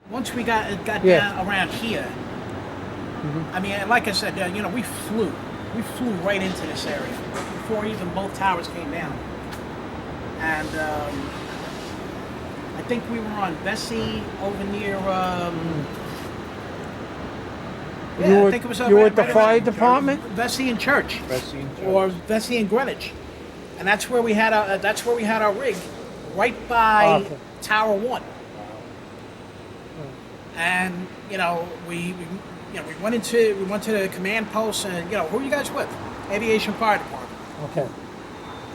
once we got Yeah. down around here, Mm-hmm. I mean, like I said, we flew right into this area before even both towers came down, and I think we were on Vesey over near. Yeah, I think it was You were at the right fire around department? Vesey and Church, Vesey and Church. or Vesey and Greenwich, and that's where we had our rig, right by Okay. Tower 1. And we went to the command post, and who are you guys with? Aviation Fire Department. Okay.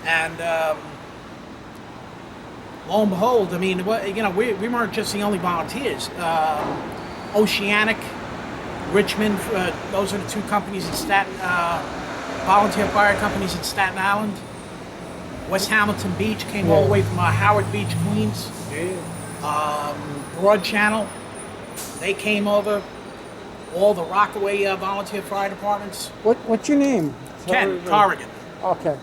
And lo and behold, I mean, we weren't just the only volunteers. Oceanic, Richmond, those are the two companies in Staten, volunteer fire companies in Staten Island. West Hamilton Beach came all the way from Howard Beach, Queens. Broad Channel, they came over. All the Rockaway volunteer fire departments. What's your name? Ken Corrigan. Okay.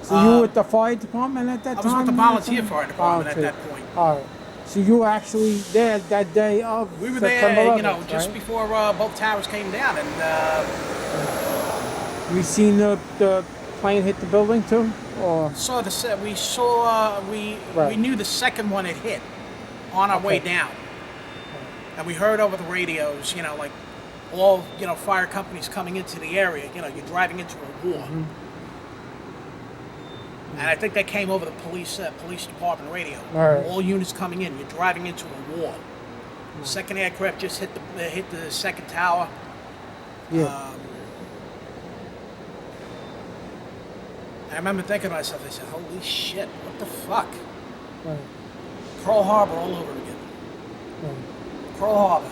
So you were at the fire department at that time? I was with the volunteer fire department at that point. All right. So you were actually there that day of We were September there, 11th, just right? before both towers came down, and You seen the plane hit the building too, or? we knew the second one had hit on our way down, and we heard over the radios, like all fire companies coming into the area. You're driving into a war, and I think they came over the police department radio. All right. All units coming in. You're driving into a war. Second aircraft just hit the second tower. Yeah. I remember thinking to myself, I said, holy shit, what the fuck? Right. Pearl Harbor all over again. Right. Pearl Harbor.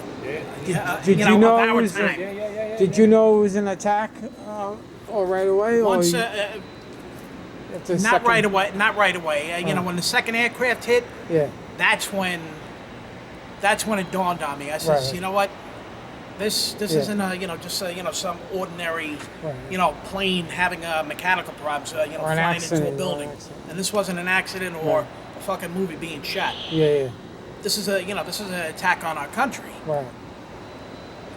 Did you know of it our was? time. Did you know it was an attack, or right away? Once, or not second- right away. Not right away. When the second aircraft hit, Yeah. that's when it dawned on me. I said, Right. you know what? This Yeah. isn't just some ordinary Right. plane having mechanical problems Or an flying into a accident, building, or an accident. and this wasn't an accident or Right. a fucking movie being shot. Yeah. This is an attack on our country. Right.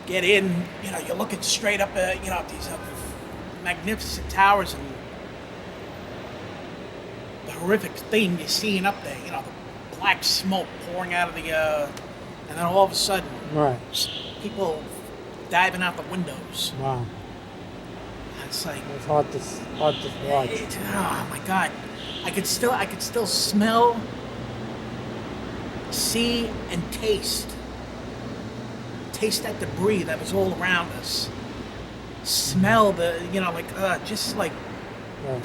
Get in, you're looking straight up at these magnificent towers and the horrific thing you're seeing up there. The black smoke pouring out of the, and then all of a sudden, Right. people diving out the windows. Wow. It's like, It's hard to watch. oh my God, I could still smell, see, and taste that debris that was all around us. Smell just like, Right.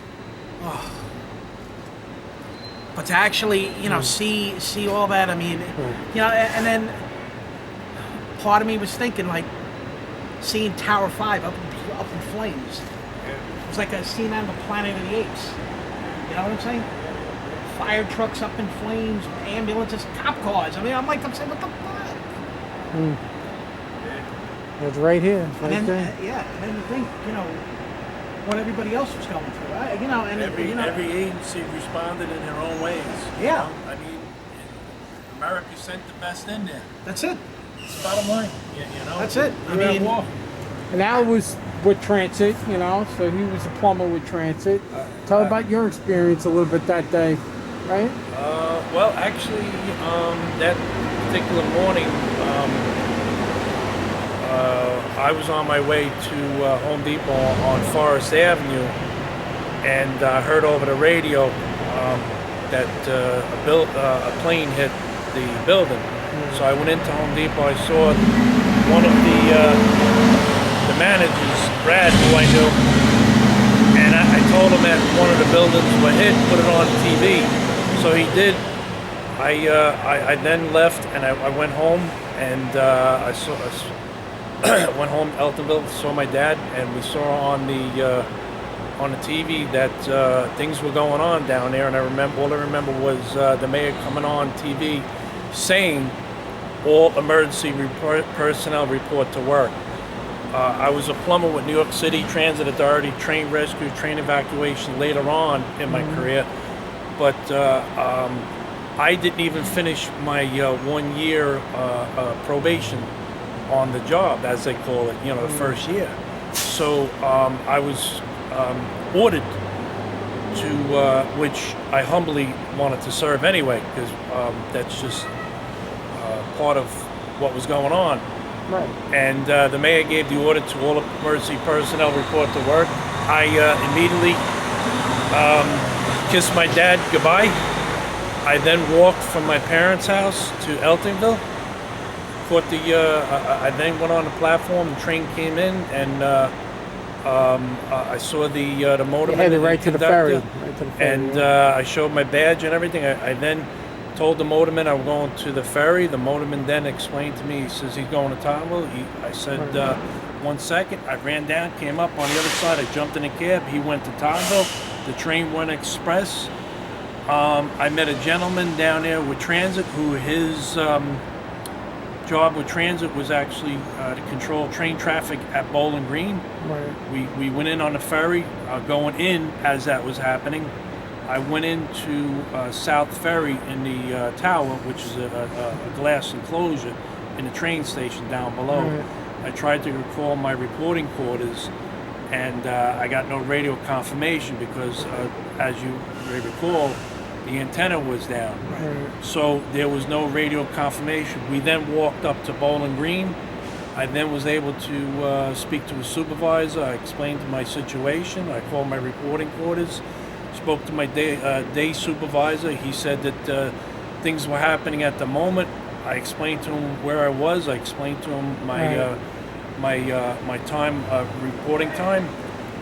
oh. But to actually, see all that, I mean, and then part of me was thinking, like, seeing Tower 5 up in flames. It was like a scene out of the Planet of the Apes. You know what I'm saying? Fire trucks up in flames, ambulances, cop cars. I mean, I'm saying, what the fuck? It's right here. And Right there. and then you think, what everybody else was going through, and Every agency responded in their own ways. Yeah. I mean, America sent the best in there. that's it. It's the bottom line. That's it. I We're at mean, war. And Al was with Transit, so he was a plumber with Transit. Tell about your experience a little bit that day, right? Well, actually, that particular morning, I was on my way to Home Depot on Forest Avenue, and I heard over the radio that a plane hit the building. So I went into Home Depot. I saw one of the managers, Brad, who I knew, and I told him that one of the buildings were hit, put it on TV. So he did. I then left and I went home, and I went home to Eltonville, saw my dad, and we saw on the TV that things were going on down there. And all I remember was the mayor coming on TV saying all emergency personnel report to work. I was a plumber with New York City Transit Authority, train rescue, train evacuation later on in my career. But I didn't even finish my 1 year probation on the job, as they call it, the first year. So I was ordered to, which I humbly wanted to serve anyway, because that's just part of what was going on. Right. And the mayor gave the order to all the emergency personnel report to work. I immediately kissed my dad goodbye. I then walked from my parents' house to Eltingville. I then went on the platform. The train came in, and I saw the motorman. Headed right to the ferry. And I showed my badge and everything. I then told the motorman I was going to the ferry. The motorman then explained to me. He says he's going to Tottenville. I said, 1 second. I ran down, came up on the other side. I jumped in a cab. He went to Tottenville. The train went express. I met a gentleman down there with transit who his job with transit was actually to control train traffic at Bowling Green. Right. We went in on the ferry, going in as that was happening. I went into South Ferry in the tower, which is a glass enclosure in the train station down below. Right. I tried to recall my reporting quarters, and I got no radio confirmation because, as you may recall, the antenna was down. Right. So there was no radio confirmation. We then walked up to Bowling Green. I then was able to speak to a supervisor. I explained my situation. I called my reporting quarters, spoke to my day supervisor. He said that things were happening at the moment. I explained to him where I was. I explained to him my time, reporting time.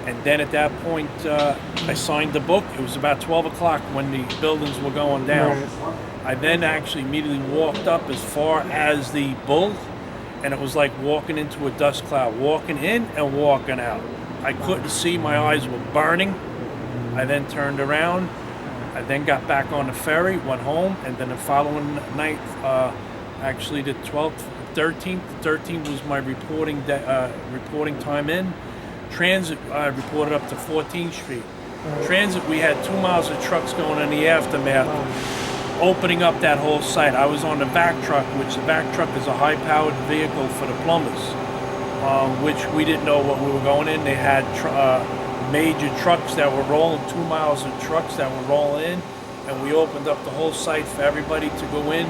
And then at that point, I signed the book. It was about 12 o'clock when the buildings were going down. Right. I then actually immediately walked up as far as the bull, and it was like walking into a dust cloud, walking in and walking out. I couldn't see, my eyes were burning. I then turned around. I then got back on the ferry, went home, and then the following night, actually the 12th, 13th, the 13th was my reporting time in. Transit, I reported up to 14th Street. Transit, we had 2 miles of trucks going in the aftermath, opening up that whole site. I was on the vac truck, which the vac truck is a high-powered vehicle for the plumbers, which we didn't know what we were going in. They had major trucks that were rolling, 2 miles of trucks that were rolling in, and we opened up the whole site for everybody to go in,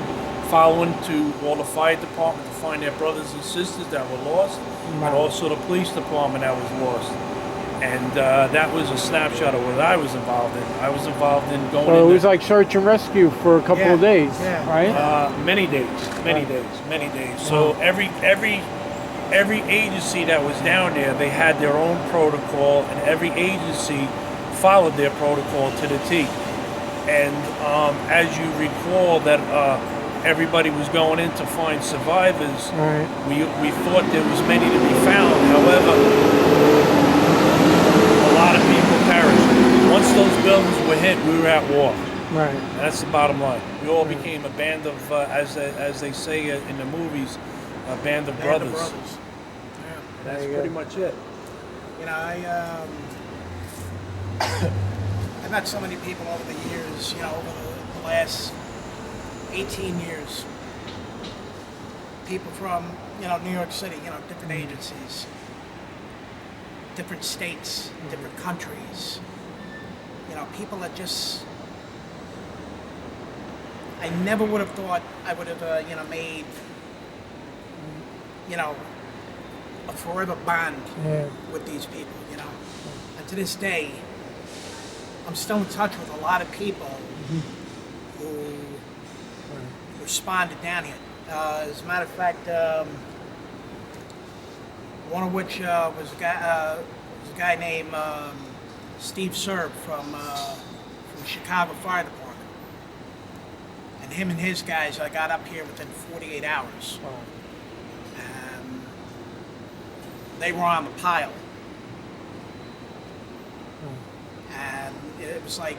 following to all the fire department to find their brothers and sisters that were lost, and also the police department that was lost. And that was a snapshot of what I was involved in. I was involved in going. So it was like search and rescue for a couple of days, right? Many days. So every agency that was down there, they had their own protocol, and every agency followed their protocol to the T. And as you recall, that everybody was going in to find survivors. Right. We thought there was many to be found. However, a lot of people perished. Once those buildings were hit, we were at war. Right. And that's the bottom line. We all became a band of, as they say in the movies, a band of brothers. Yeah. That's pretty much it. You know, I've met so many people over the years, over the last 18 years. People from, New York City, different agencies, different states, different countries. People that just, I never would have thought I would have, made, a forever bond with these people, And to this day, I'm still in touch with a lot of people who responded down here. As a matter of fact, one of which was a guy named Steve Serb from Chicago Fire Department. And him and his guys got up here within 48 hours. They were on the pile. And it was like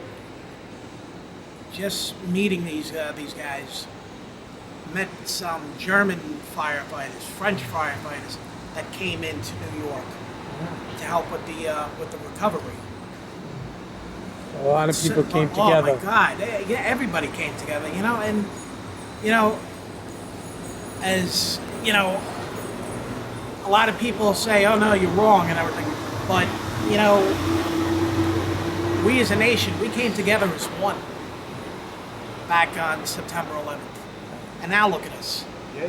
just meeting these guys. Met some German firefighters, French firefighters that came into New York to help with the recovery. A lot of people came Oh together. my God! Yeah, everybody came together. You know, and you know, as you know, a lot of people say, "Oh no, you're wrong" and everything. But you know, we as a nation, we came together as one back on September 11th, and now look at us. Yeah.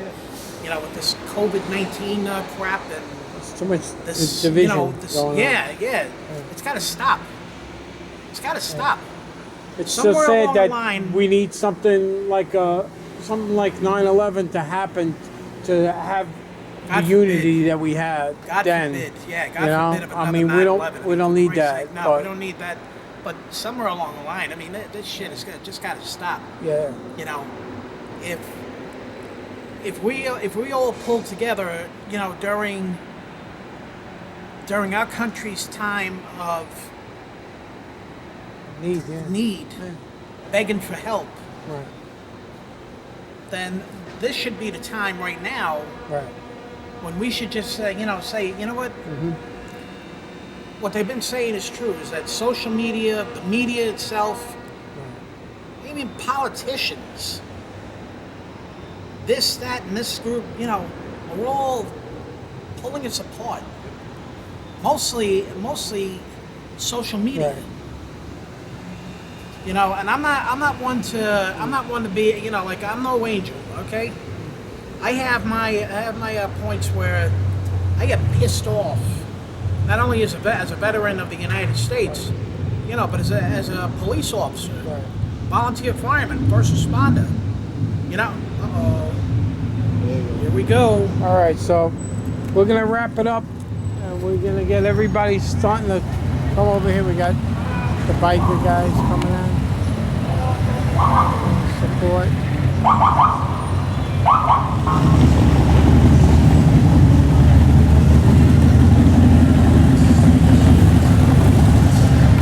You know, with this COVID-19 crap and It's too much this, division you know, this, going on. yeah, it's got to stop. It's got to stop. It's Somewhere just sad along the that line- we need something like 9/11 to happen to have God the unity forbid. that we had God then. forbid, yeah, God you know? forbid. If I another mean, 9/11, we don't need for Christ's that. sake. No, but, we don't need that. But somewhere along the line, I mean, this shit is just got to stop. Yeah. You know, if we all pull together, you know, during our country's time of need, begging for help, Right. then this should be the time right now Right. when we should just say, you know what? What they've been saying is true, is that social media, the media itself, even politicians, this, that, and this group, you know, we're all pulling us apart. Mostly social media. Right. You know, and I'm not one to be, you know, like, I'm no angel, okay? I have my points where I get pissed off, not only as a veteran of the United States, you know, but as a police officer, Right. volunteer fireman, first responder, you know. Here we go. All right, so we're gonna wrap it up, and we're gonna get everybody starting to come over here. We got the biker guys coming in. Support.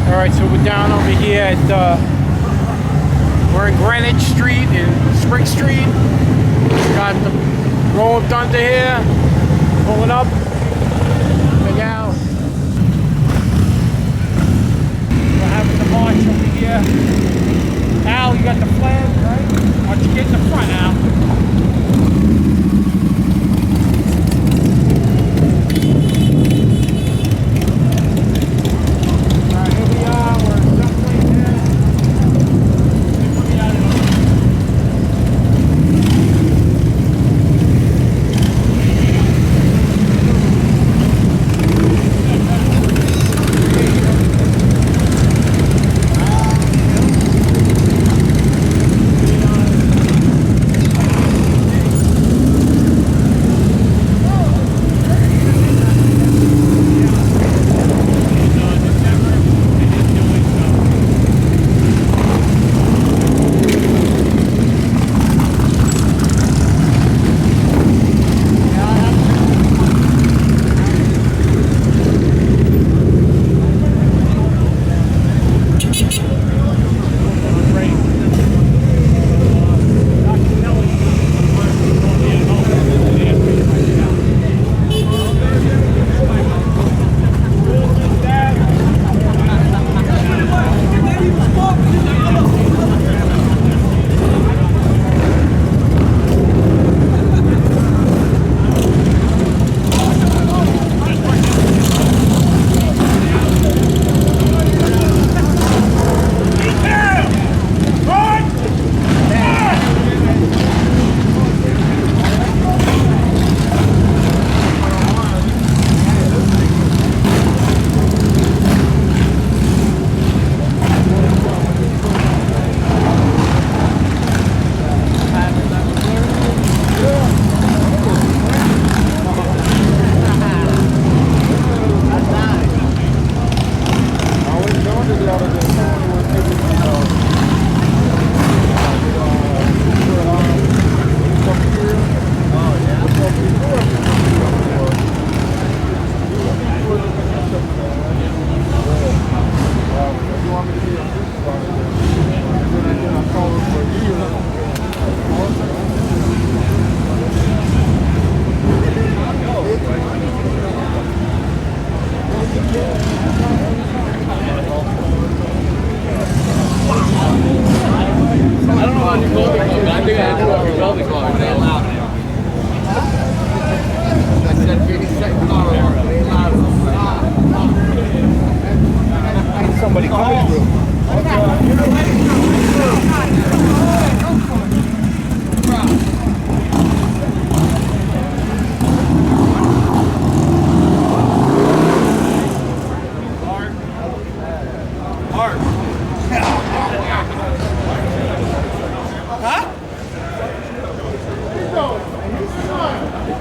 All right, so we're down over here at we're in Greenwich Street and Spring Street. Got the roll of thunder here, pulling up. Big Al. We're having the march over here. Al, you got the flag, right? Why don't you get in the front, Al? Alright, here we are. We're assembling here. Let me out of the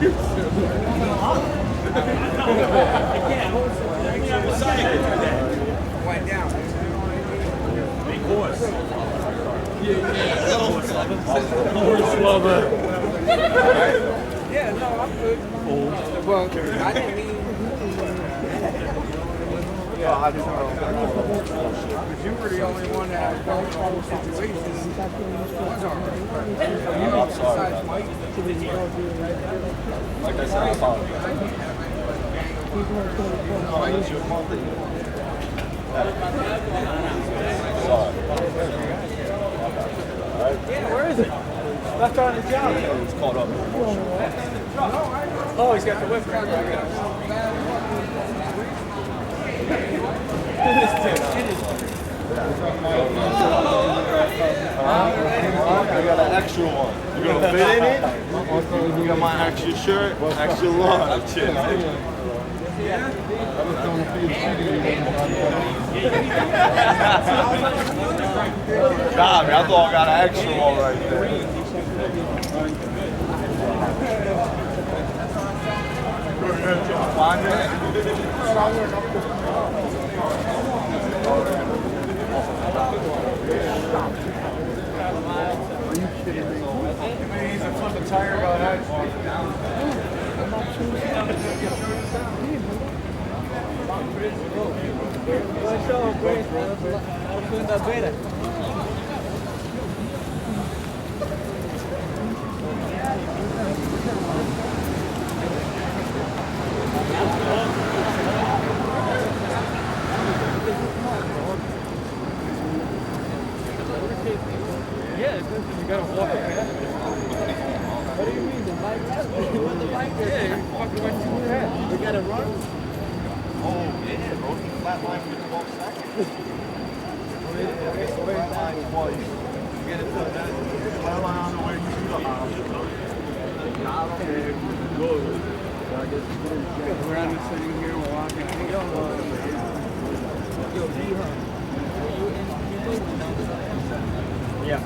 Went down. Yeah, no, I'm good. Well, I didn't mean. Yeah, I just know. Because you were the only one that had felt the whole situation. Was already. I'm sorry. Like I said, I apologize. Sorry. Yeah, where is it? Left on the job. It's caught up. Oh, he's got the whip. I got an extra one. You gonna fit in it? You got my extra shirt, extra large. God, man, I thought I got an extra one right there. Find it. He's a flipping tire go ahead. Yeah, you gotta walk it. What do you mean? The bike? The bike? Yeah, you fucking went too fast. We gotta run? Oh, yeah, bro. Flat line for 12 seconds. Flat line twice. Get it to that. Flat line on the way to the house. We're on the sitting here, we're walking. Yeah.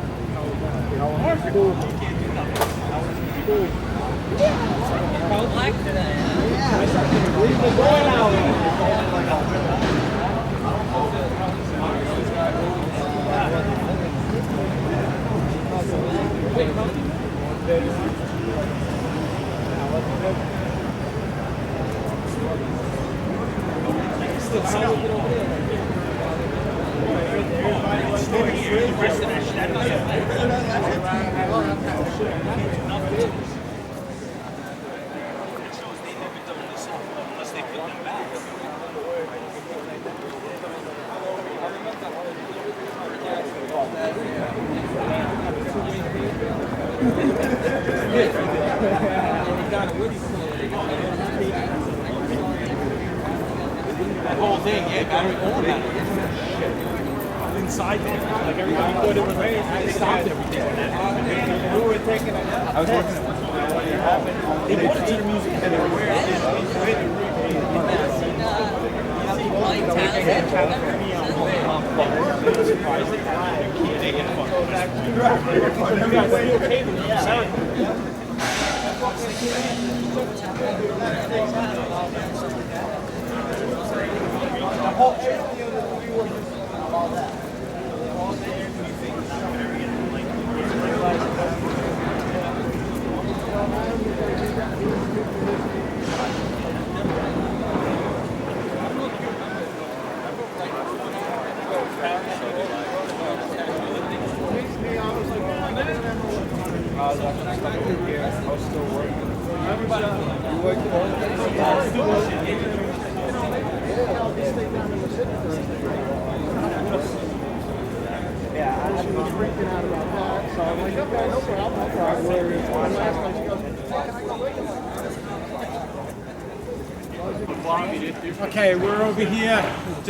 That whole thing, yeah, got it all about it. Inside there, like everybody thought it was ready, they stopped everything. We were taking a I was working at they put it to the music and they were wearing Okay, we're over here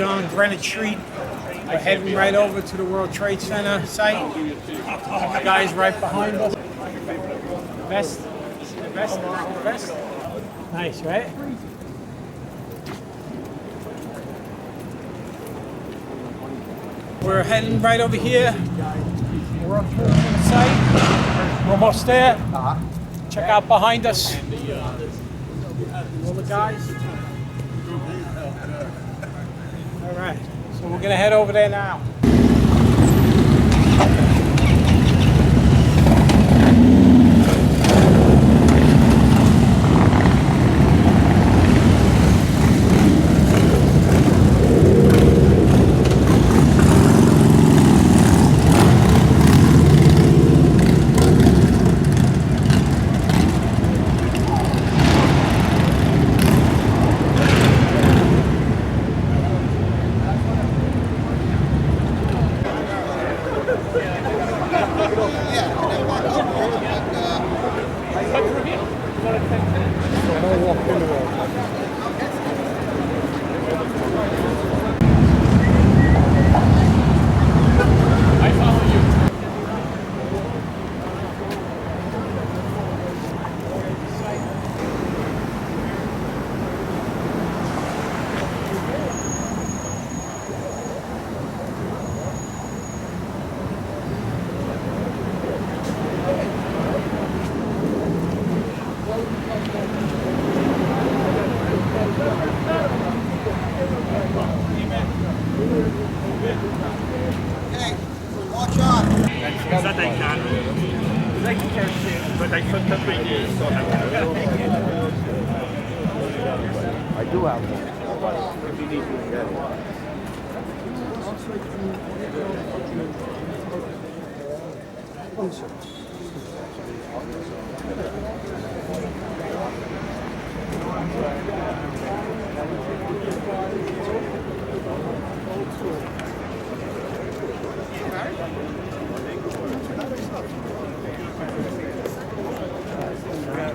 on Greenwich Street. We're heading right over to the World Trade Center site. The guy's right behind us. Vest. Nice, right? We're heading right over here. World Trade Center site. We're almost there. check out behind us. All the guys. All right, so we're gonna head over there now.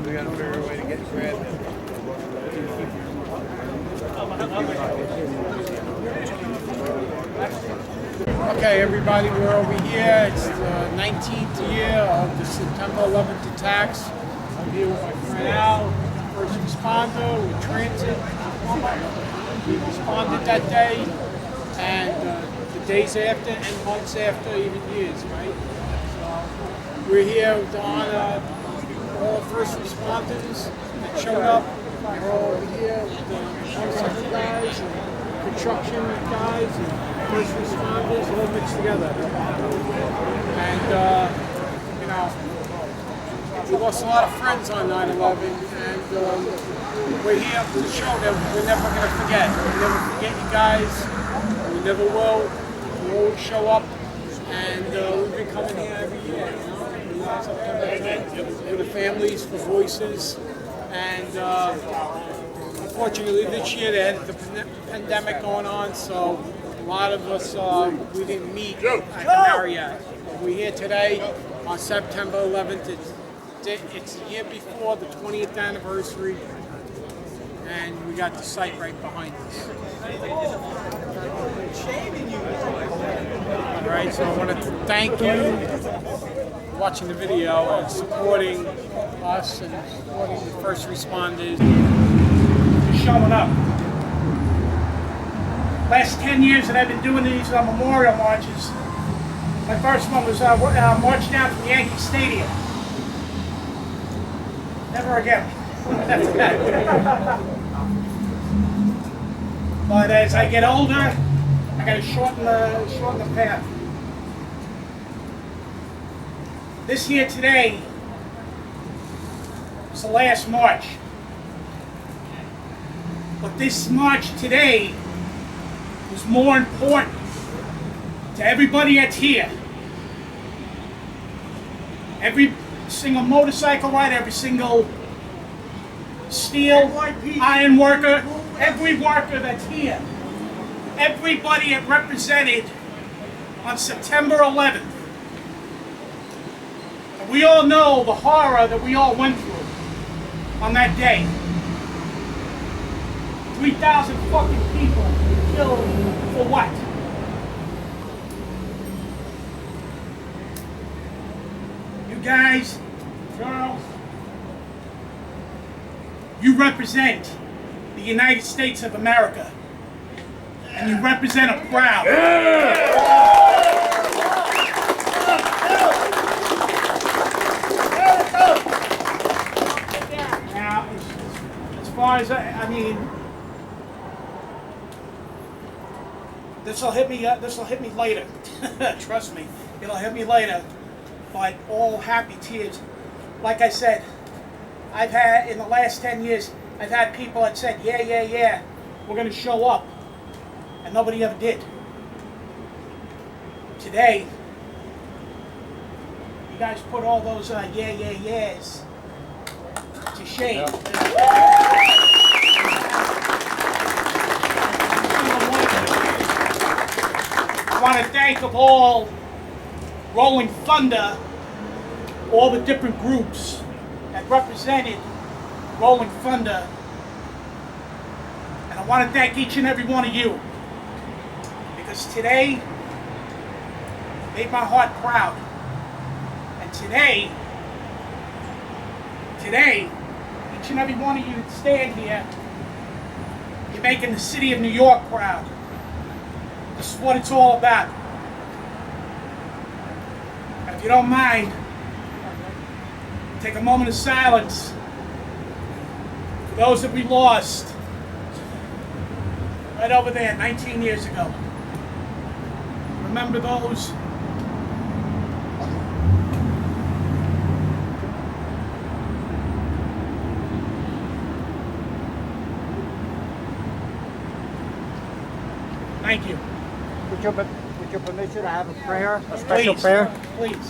We gotta figure a way to get grabbed. Okay, everybody, we're over here. It's the 19th year of the September 11th attacks. I'm here with my friend Al, first responder with transit. We responded that day, and the days after, and months after, even years, right? So we're here to honor all first responders that showed up. They're all over here with the motorcycle guys, and construction guys, and first responders all mixed together. And, you know, we lost a lot of friends on 9/11, and we're here to show that we're never going to forget. We'll never forget you guys. We never will. We always show up, and we've been coming here every year, you know. For the families, for voices, and unfortunately this year they had the pandemic going on, so a lot of us we didn't meet at the Marriott. We're here today on September 11th. It's the year before the 20th anniversary, and we got the site right behind us. All right, so I want to thank you watching the video and supporting us and supporting the first responders. For showing up. Last 10 years that I've been doing these memorial marches, my first one was march down from Yankee Stadium. Never again. But as I get older, I got to shorten the path. This year today was the last march. But this march today was more important to everybody that's here. Every single motorcycle rider, every single steel, iron worker, every worker that's here. Everybody that represented on September 11th. We all know the horror that we all went through on that day. 3,000 fucking people killed for what? You guys, girls, you represent the United States of America. And you represent it proud. far as I mean, this will hit me. This will hit me later. Trust me, it'll hit me later. But all happy tears. Like I said, I've had in the last 10 years, I've had people that said, yeah, we're going to show up, and nobody ever did. Today, you guys put all those yeahs to shame. I want to thank of all Rolling Thunder, all the different groups that represented Rolling Thunder. And I want to thank each and every one of you, because today made my heart proud. And today, each and every one of you that stand here, you're making the city of New York proud. This is what it's all about. And if you don't mind, take a moment of silence for those that we lost right over there 19 years ago. Remember those? Thank you. With your permission, I have a prayer, a special Please, prayer. please.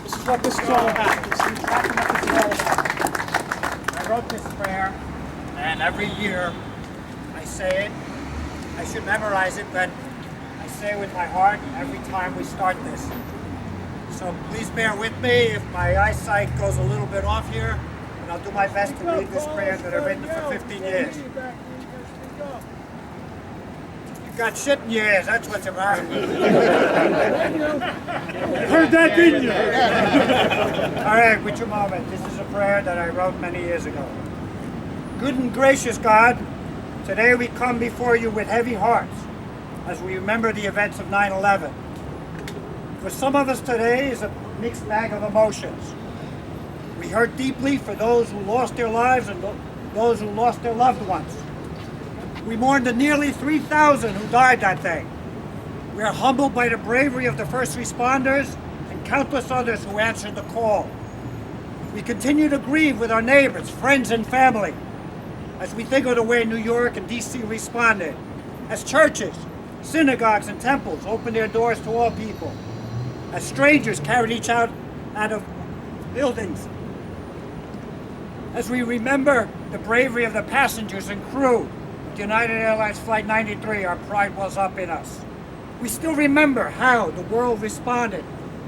This is what this is all about. This is exactly what this is all about. I wrote this prayer, and every year I say it. I should memorize it, but I say it with my heart every time we start this. So please bear with me if my eyesight goes a little bit off here, and I'll do my best to read this prayer that I've written for 15 years. Got shit in your ears, that's what's about. Heard that, didn't you? All right, with your moment. This is a prayer that I wrote many years ago. Good and gracious God, today we come before you with heavy hearts as we remember the events of 9/11. For some of us today is a mixed bag of emotions. We hurt deeply for those who lost their lives and those who lost their loved ones. We mourn the nearly 3,000 who died that day. We are humbled by the bravery of the first responders and countless others who answered the call. We continue to grieve with our neighbors, friends, and family as we think of the way New York and D.C. responded, as churches, synagogues, and temples opened their doors to all people, as strangers carried each out of buildings, as we remember the bravery of the passengers and crew United Airlines Flight 93, our pride wells up in us. We still remember how the world responded,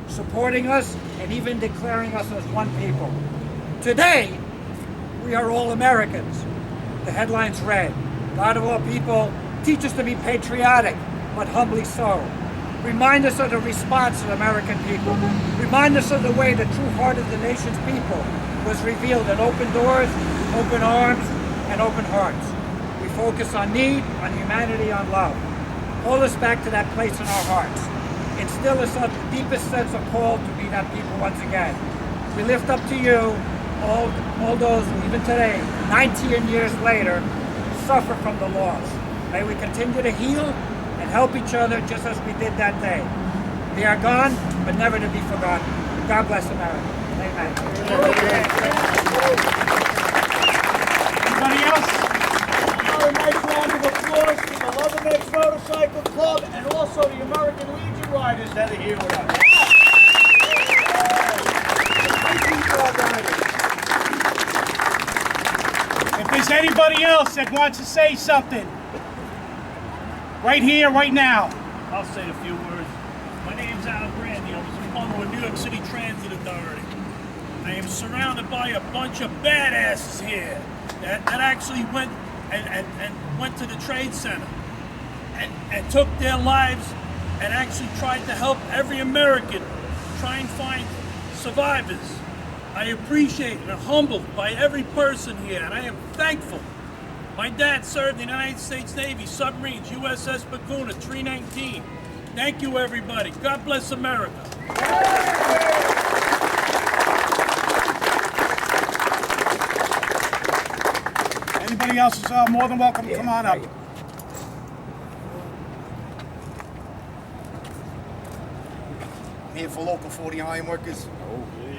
supporting us and even declaring us as one people. Today, we are all Americans. The headlines read, God of all people, teach us to be patriotic, but humbly so. Remind us of the response of the American people. Remind us of the way the true heart of the nation's people was revealed in open doors, open arms, and open hearts. Focus on need, on humanity, on love. Hold us back to that place in our hearts. Instill us the deepest sense of call to be that people once again. We lift up to you all those who even today, 19 years later, suffer from the loss. May we continue to heal and help each other just as we did that day. They are gone, but never to be forgotten. God bless America. Amen. Anybody else? A nice round of applause to the Love and X Motorcycle Club and also the American Legion riders that are here with us. If there's anybody else that wants to say something, right here, right now. I'll say a few words. My name's Al Brandy. I was a plumber with New York City Transit Authority. I am surrounded by a bunch of badasses here that actually went went to the Trade Center and took their lives and actually tried to help every American try and find survivors. I appreciate and am humbled by every person here, and I am thankful. My dad served in the United States Navy, submarines, USS Bakuna, 319. Thank you, everybody. God bless America. And Anybody else is more than welcome to come on up. I'm here for local 40 iron workers.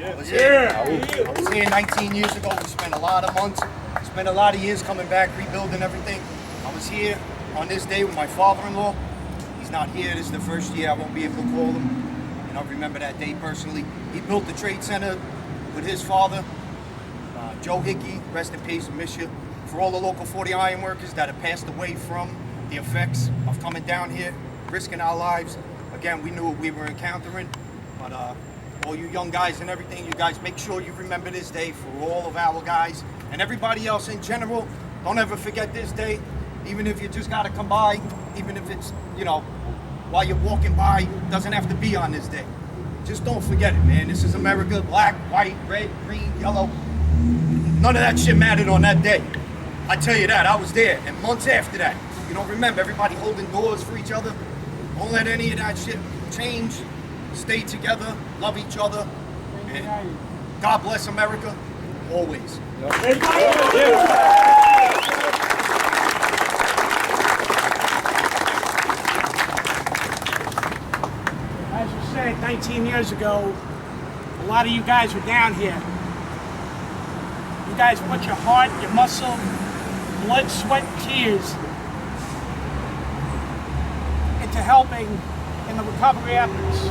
I was here 19 years ago. We spent a lot of months, spent a lot of years coming back, rebuilding everything. I was here on this day with my father-in-law. He's not here. This is the first year I won't be able to call him. And I remember that day personally. He built the Trade Center with his father, Joe Hickey, rest in peace, miss you. For all the local 40 iron workers that have passed away from the effects of coming down here, risking our lives. Again, we knew what we were encountering, but all you young guys and everything, you guys make sure you remember this day for all of our guys and everybody else in general. Don't ever forget this day, even if you just gotta come by, even if it's, you know, while you're walking by, doesn't have to be on this day. Just don't forget it, man. This is America, black, white, red, green, yellow. None of that shit mattered on that day. I tell you that, I was there. And months after that, you know, remember, everybody holding doors for each other. Don't let any of that shit change. Stay together, love each other. And God bless America, always. As you said, 19 years ago, a lot of you guys were down here. You guys put your heart, your muscle, blood, sweat, and tears into helping in the recovery efforts.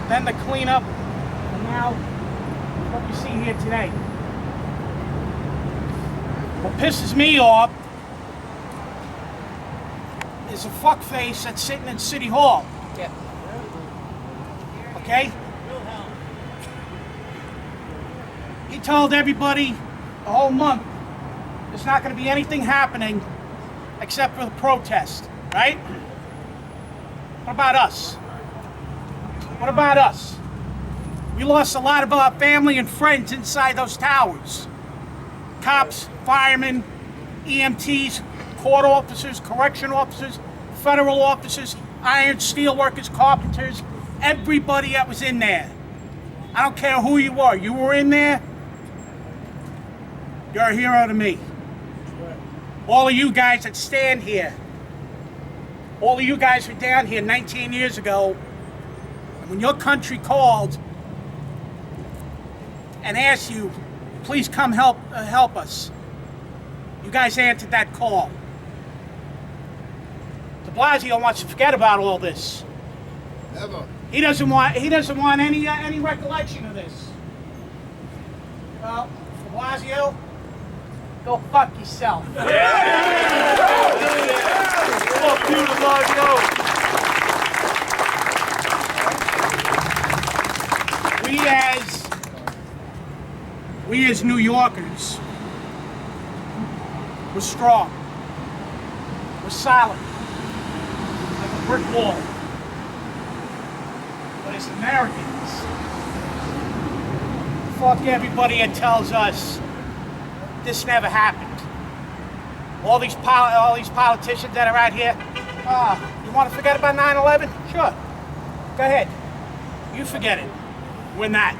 Then the cleanup, and now what you see here today. What pisses me off is a fuckface that's sitting in City Hall. Yeah. Okay? He told everybody a whole month there's not going to be anything happening except for the protest, right? What about us? What about us? We lost a lot of our family and friends inside those towers. Cops, firemen, EMTs, court officers, correction officers, federal officers, iron, steel workers, carpenters, everybody that was in there. I don't care who you were. You were in there, you're a hero to me. All of you guys that stand here, all of you guys were down here 19 years ago, and when your country called and asked you, please come help us, you guys answered that call. De Blasio wants to forget about all this. Never. He doesn't want any recollection of this. Well, De Blasio, go fuck yourself. Fuck you, De Blasio. We as New Yorkers, we're strong. We're solid, like a brick wall. But as Americans, fuck everybody that tells us this never happened. All these politicians that are out here, you want to forget about 9/11? Sure, go ahead. You forget it. We're not.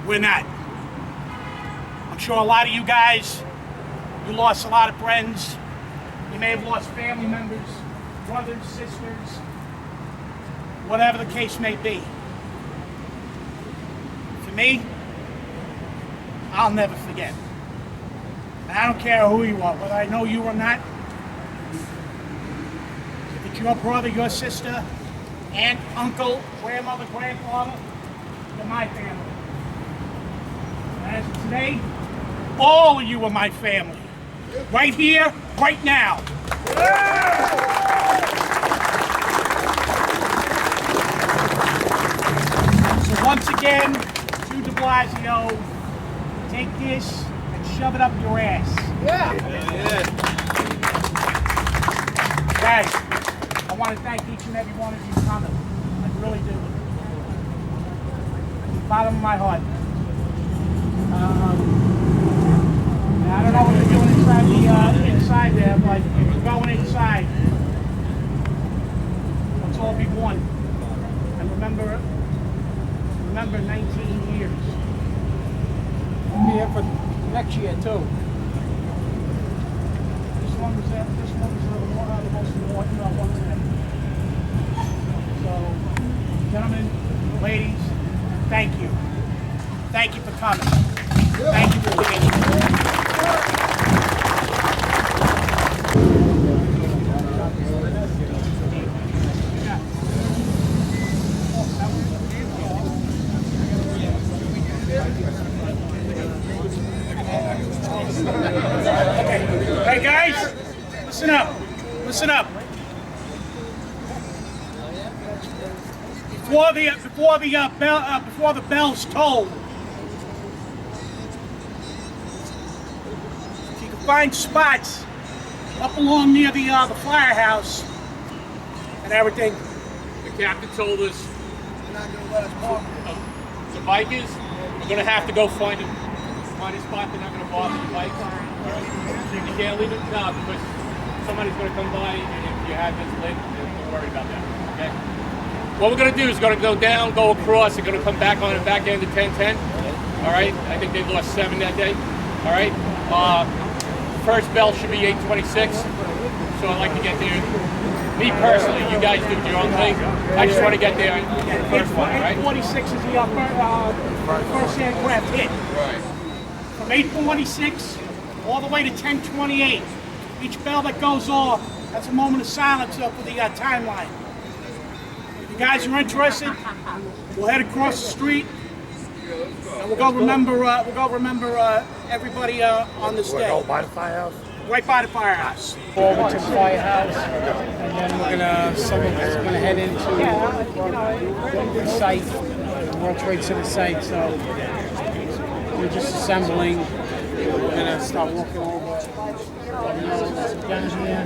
We're not. I'm sure a lot of you guys, you lost a lot of friends. You may have lost family members, brothers, sisters, whatever the case may be. For me, I'll never forget. And I don't care who you are, whether I know you or not. If it's your brother, your sister, aunt, uncle, grandmother, grandfather, you're my family. And as of today, all of you are my family. Right here, right now. So once again, to De Blasio, take this and shove it up your ass. Guys, I want to thank each and every one of you for coming. I really do. From the bottom of my heart. I don't know what you're doing inside there, but if you're going inside, let's all be one. And remember 19 years. We'll be here for next year too. one was the most important one today. So, gentlemen, ladies, thank you. Thank you for coming. Thank you for being here. Hey guys, listen up. Listen up. Before the bells toll, if you can find spots up along near the firehouse and everything. The captain told us the bikers are going to have to go find a spot. They're not going to bother the bikes. You can't leave it now because somebody's going to come by, and if you have this lit, don't worry about that. Okay. What we're going to do is going to go down, go across, and going to come back on the back end of 1010. All right. I think they lost 7 that day. All right. First bell should be 8:26. So I'd like to get there. Me personally, you guys do your own thing. I just want to get there and get the first one, right? 8:46 is the first aircraft hit. Right. From 8:46 all the way to 10:28. Each bell that goes off, that's a moment of silence for the timeline. If you guys are interested, we'll head across the street and we'll go remember everybody on this day. Go by the firehouse. Right by the firehouse. Over to the firehouse, and then some of us are gonna head into the site, the World Trade Center site. So we're just assembling. We're gonna start walking over. Down here.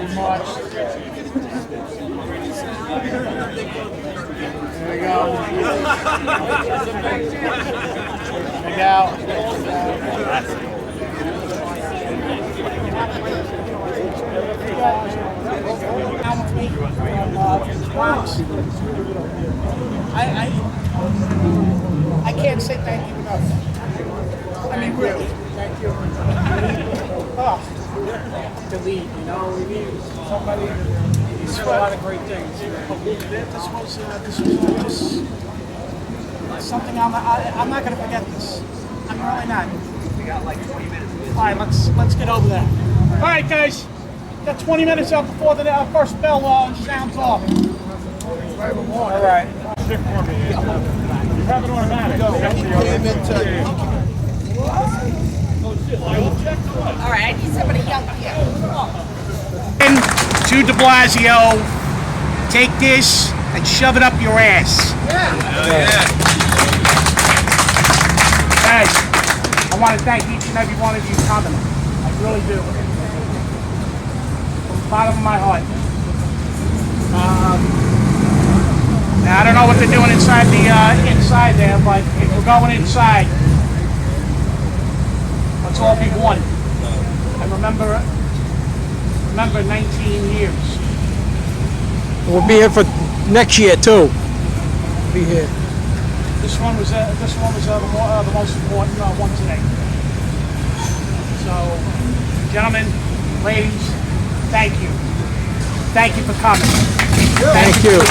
We march. There we go. There we go. I can't say thank you enough. I mean, really, thank you. To lead, you know, we need somebody to do a lot of great things. This was something I'm not going to forget this. I'm really not. We got like 20 minutes. All right, let's get over there. All right, guys, got 20 minutes up before the first bell sounds off. All right. You have an automatic. All right, I need somebody young here. To de Blasio, take this and shove it up your ass. Guys, I want to thank each and every one of you for coming. I really do. From the bottom of my heart. Now, I don't know what they're doing inside there, but if we're going inside, let's all be one. And remember 19 years. We'll be here for next year too. We'll be here. This one was the most important one today. So, gentlemen, ladies, thank you. Thank you for coming. Thank you.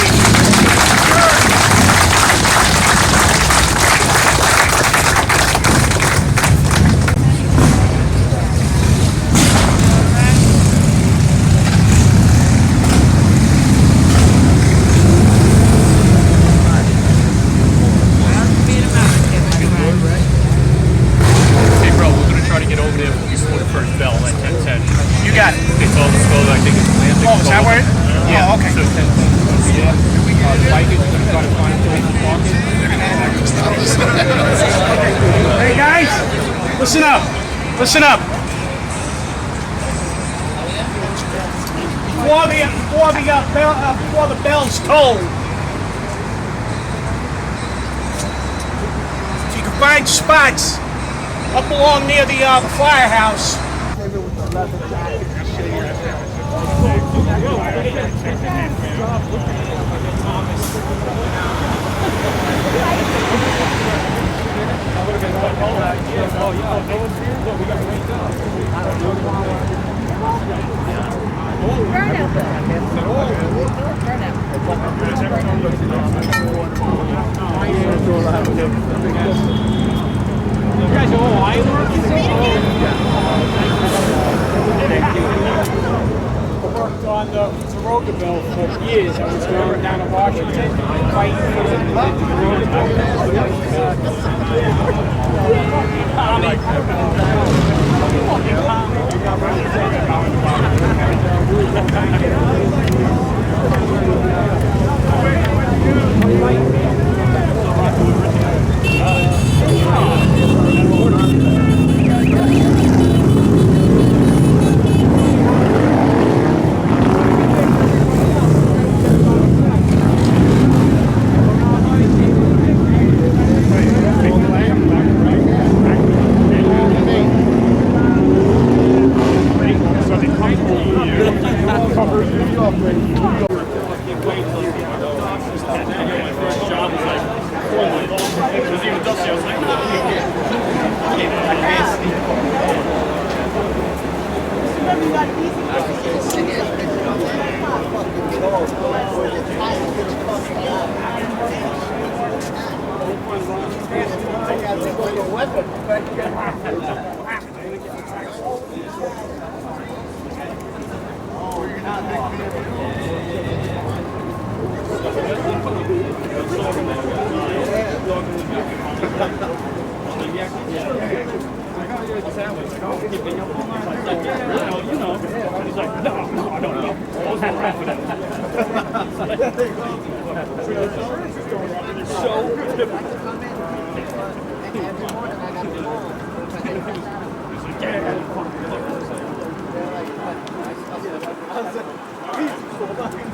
Hey bro, we're gonna try to get over there before the first bell at 10:10. You got it. They told us to go, I think it's Atlantic. Oh, is that where? Yeah. Oh, okay. So 10:10. Yeah. Bikers are gonna try to find a place to park it. Hey guys, listen up. Listen up. Before the bells toll, if you can find spots up along near the firehouse. You guys are all iron workers? I worked on the Roosevelt for years. I was going down to Washington fighting for the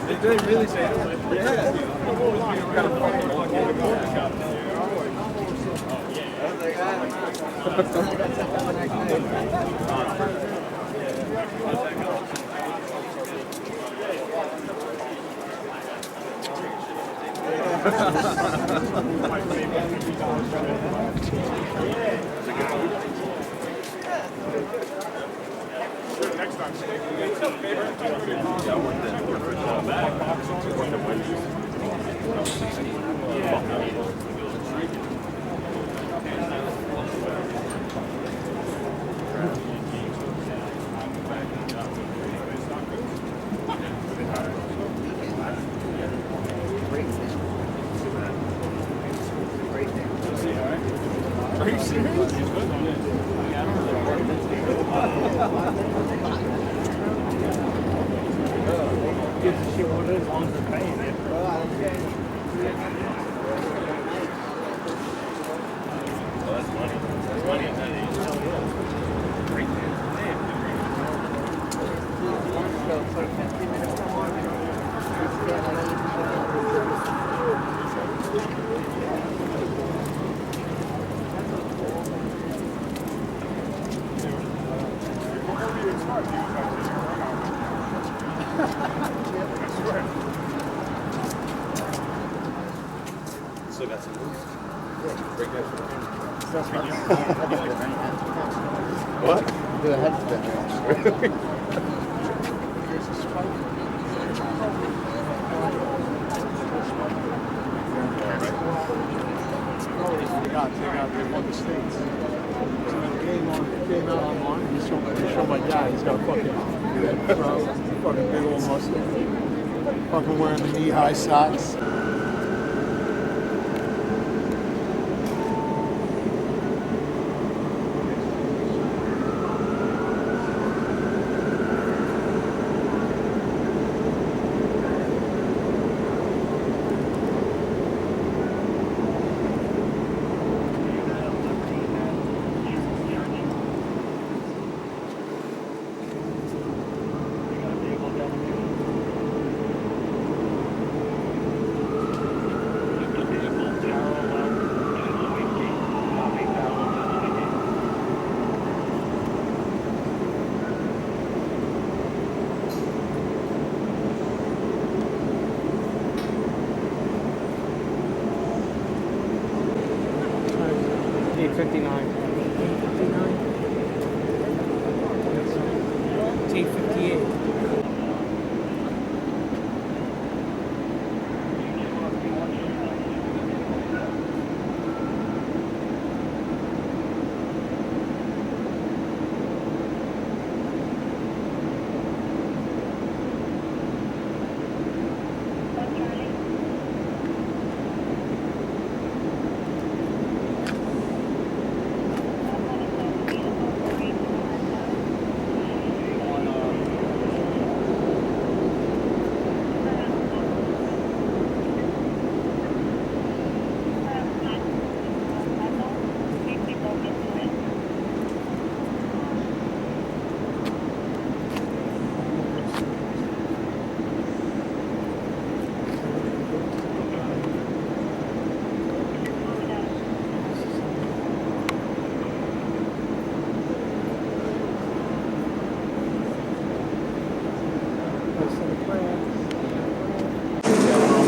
Did they really say that? Are you serious? Gives a shit what it is, as long as they're paying it. That's money. That's money at that age. Great Still got some moves. Break that for What? Do a headspin. They won the states. So when the game out online, he showed my dad. He's got a fucking big old mustache. Fucking wearing the knee-high socks. $8.59. It's 8:58.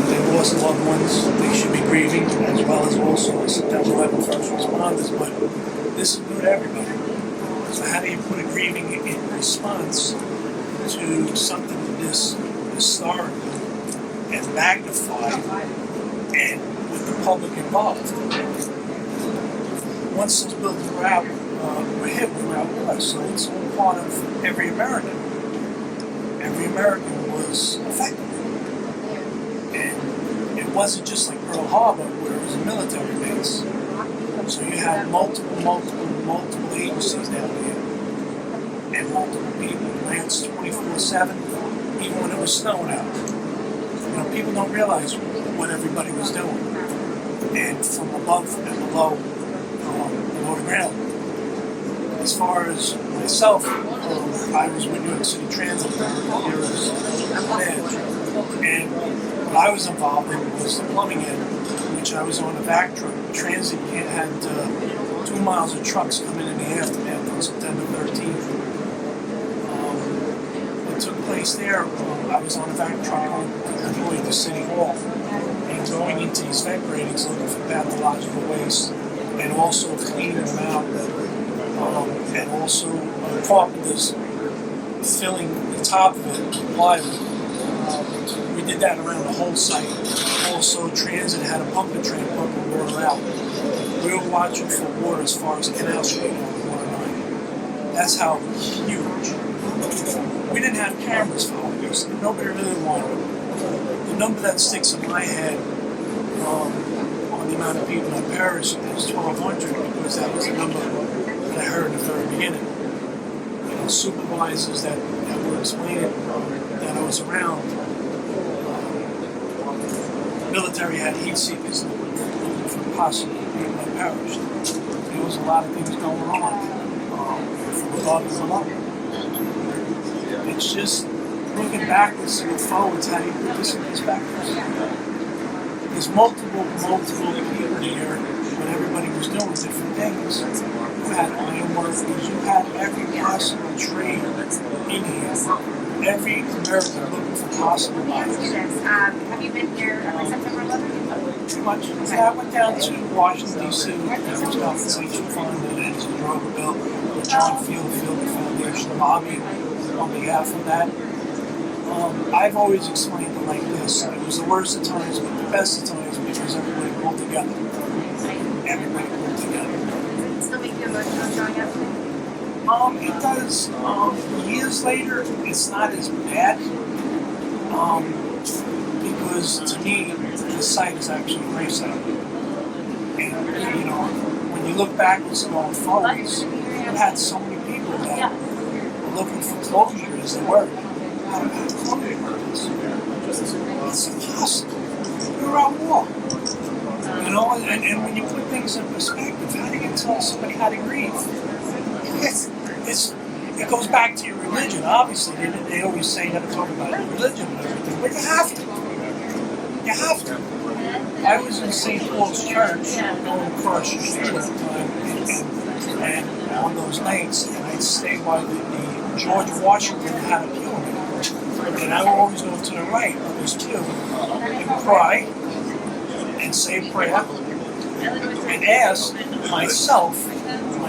They lost loved ones, they should be grieving, as well as also the September 11th first responders, but this is new to everybody. So how do you put a grieving in response to something this historical and magnified and with the public involved? Once those buildings were out, were hit, we were out west, so it's all part of every American. Every American was affected. And it wasn't just like Pearl Harbor where it was a military base. So you had multiple agencies down here and multiple people. It's 24/7, even when it was snowing out. You know, people don't realize what everybody was doing. And from above and below the ground. As far as myself, I was with New York City Transit for years. And what I was involved in was the plumbing end, which I was on a vac truck. Transit had 2 miles of trucks coming in the aftermath on September 13th. What took place there, I was on a vac truck deployed to City Hall and going into these vent gratings looking for pathological waste and also cleaning them out. And also carpenters filling the top of it with plywood. We did that around the whole site. Also, Transit had a pumping train pumping water out. We were watching for water as far as Canal Street on the water line. That's how huge. We didn't have cameras following us. Nobody really wanted it. The number that sticks in my head on the amount of people that perished is 1,200 because that was the number that I heard in the very beginning. You know, supervisors that were explaining that I was around. Military had heat seekers looking for possible people that perished. There was a lot of things going on from above and below. It's just looking backwards and forwards, how do you put this in perspective? There's multiple people here when everybody was doing different things. You had iron workers, you had every possible trade in here. Every American looking for possible life. Have you been here like September 11th? Too much. Yeah, I went down to Washington, D.C. with the Veterans Compensation Fund and Energy Droga Bill with John Field Foundation lobbying on behalf of that. I've always explained it like this. It was the worst of times, but the best of times because everybody pulled together. Everybody pulled together. Still make you emotional showing up? It does. Years later, it's not as bad. Because to me, the site is actually a great site. And, you know, when you look backwards and going forwards, you had so many people that were looking for closure as they were. How do closure works? It's impossible. We're at war. You know, and when you put things in perspective, how do you tell somebody how to grieve? It goes back to your religion. Obviously, they always say never talk about your religion and everything, but you have to. You have to. I was in St. Paul's Church going across the street at the time, and on those nights, and I'd stay by the George Washington had a pew in it. And I would always go to the right of this pew and cry and say a prayer and ask myself,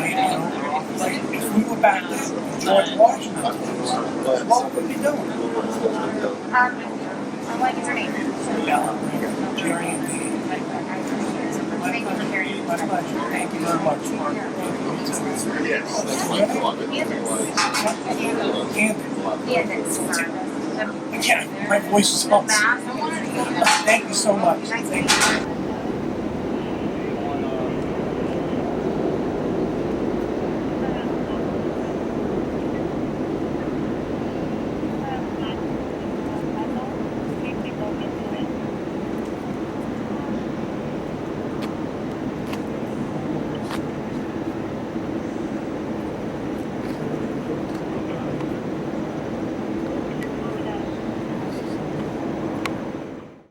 you know, like if we were back then, George Washington, what would we be doing? What is her name? Yeah, Jerry and Dee. Thank you for hearing. My pleasure. Thank you very much. Yes. Yeah, my voice is up. Thank you so much. Thank you.